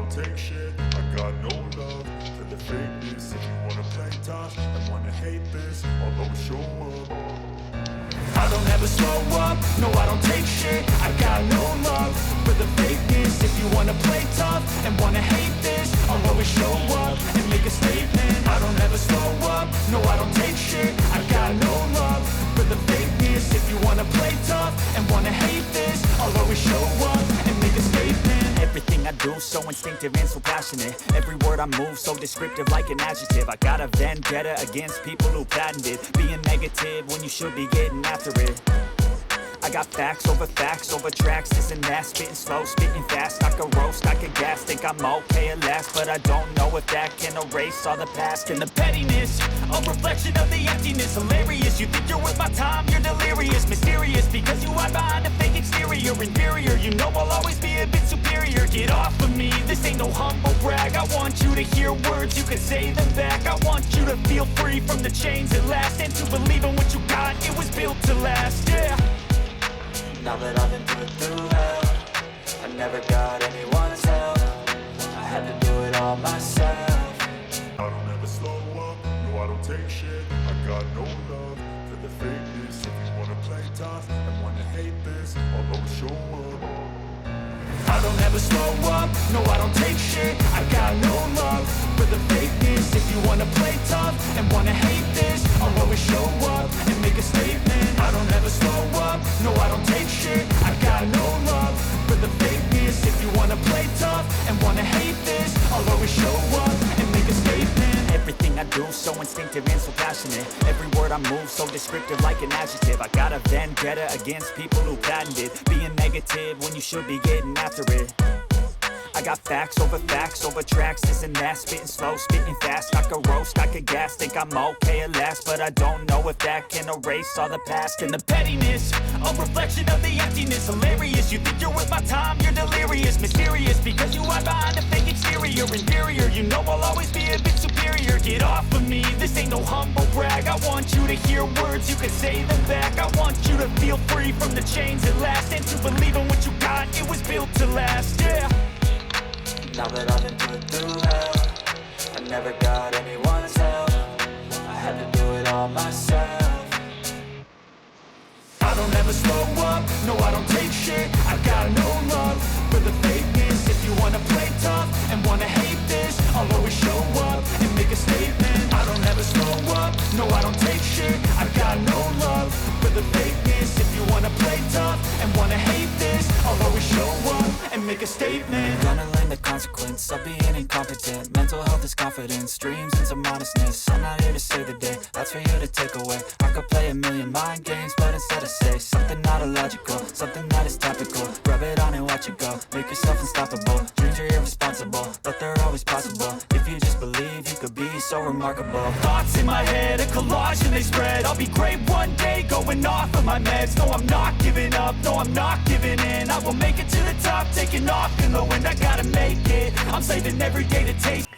don't take shit. I got no love for the fakeness. If you wanna play tough and wanna hate this, I'll always show up. I don't ever slow up, no I don't take shit. I got no love for the fakeness. If you wanna play tough and wanna hate this, I'll always show up and make a statement. I don't ever slow up, no I don't take shit. I got no love for the fakeness. If you wanna play tough and wanna hate this, I'll always show up and make a statement. Everything I do, so instinctive and so passionate. Every word I move, so descriptive like an adjective. I got a vendetta against people who patented being negative when you should be getting after it. I got facts over tracks, this and that. Spitting slow, spitting fast, I could roast, I could gas. Think I'm okay at last, but I don't know if that can erase all the past. And the pettiness, a reflection of the emptiness. Hilarious, you think you're worth my time, you're delirious. Mysterious, because you hide behind a fake exterior. Inferior, you know I'll always be a bit superior. Get off of me, this ain't no humble brag. I want you to hear words, you can say them back. I want you to feel free from the chains at last, and to believe in what you got, it was built to last, yeah. Now that I've been put through hell, I never got anyone's help. I had to do it all myself. I don't ever slow up, no I don't take shit. I got no love for the fakeness. If you wanna play tough and wanna hate this, I'll always show up. I don't ever slow up, no I don't take shit. I got no love for the fakeness. If you wanna play tough and wanna hate this, I'll always show up and make a statement. I don't ever slow up, no I don't take shit. I got no love for the fakeness. If you wanna play tough and wanna hate this, I'll always show up and make a statement. Everything I do, so instinctive and so passionate. Every word I move, so descriptive like an adjective. I got a vendetta against people who patented being negative when you should be getting after it. I got facts over tracks, this and that. Spitting slow, spitting fast, I could roast, I could gas. Think I'm okay at last, but I don't know if that can erase all the past. And the pettiness, a reflection of the emptiness. Hilarious, you think you're worth my time, you're delirious. Mysterious, because you hide behind a fake exterior. Inferior, you know I'll always be a bit superior. Get off of me, this ain't no humble brag. I want you to hear words, you can say them back. I want you to feel free from the chains at last, and to believe in what you got, it was built to last, yeah. Now that I've been put through hell, I never got anyone's help. I had to do it all myself. I don't ever slow up, no I don't take shit. I got no love for the fakeness. If you wanna play tough and wanna hate this, I'll always show up and make a statement. I don't ever slow up, no I don't take shit. I got no love for the fakeness. If you wanna play tough and wanna hate this, I'll always show up and make a statement. Gonna learn the consequence of being incompetent. Mental health is confidence, dreams and some modestness. I'm not here to save the day, that's for you to take away. I could play a million mind games, but instead I say something not illogical, something that is topical. Rub it on and watch it go, make yourself unstoppable. Dreams are irresponsible, but they're always possible. If you just believe, you could be so remarkable. Thoughts in my head, a collage and they spread. I'll be great one day, going off of my meds. No, I'm not giving up, no, I'm not giving in. I will make it to the top, taking off in the wind. I gotta make it, I'm saving every day to taste